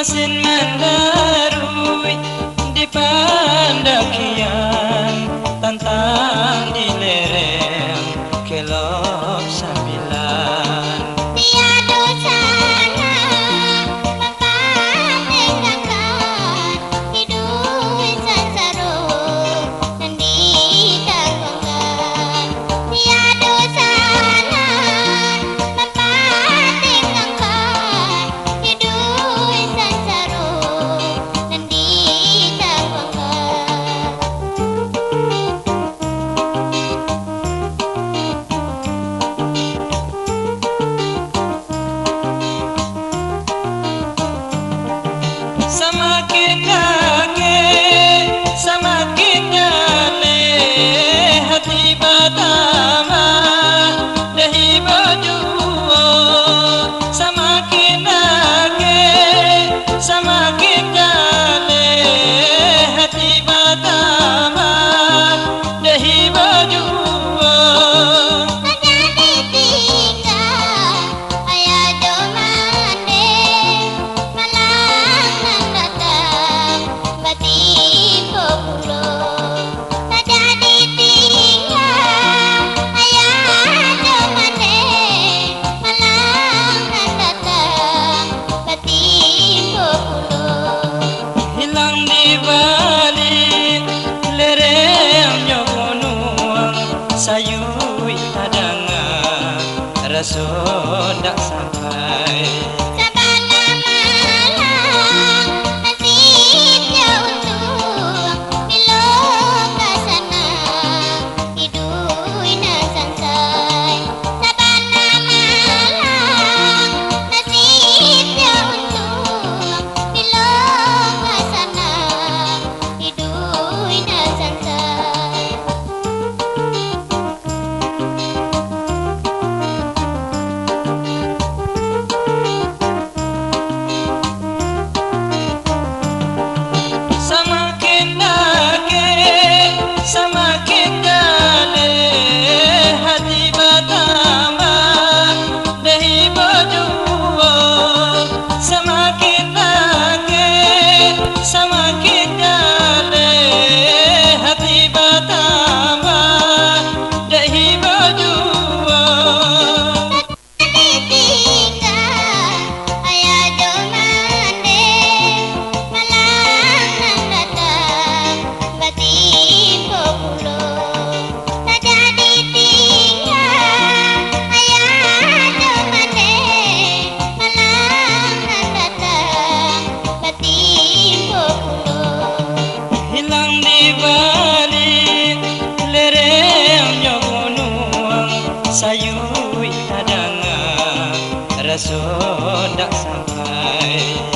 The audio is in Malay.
Masin mendarui di pendakian, tantang di lereng kelok sambilan. Tiada sana mempanengkan hidup sensaro dan ditanggungan. Tiada sana mempanengkan hidup sensaro dan ditanggungan. Semakin kaget, semakin nyale hati pertama dahi berdua. Semakin kaget, semakin nyale hati pertama dahi berdua. Jadi tinggal ayah domane malang nan datang batin populo. Jadi tinggal ayah domane malang nan datang batin populo. Hilang di balik lereng gunung, sayui tadangan rasa dak sampai. Sabana malang nasibnya untung milok kasana hidui na sansai. Sabana malang nasibnya untung milok kasana hidui na sansai. Semakin kaget, semakin nyale hati pertama dahi berdua. Semakin kaget, semakin nyale hati pertama dahi berdua. Tinggal ayah domane malang nan datang batin populo. Jadi tinggal ayah domane malang nan datang batin populo. Hilang di balik lereng gunung, sayui tadangan rasa dak sampai.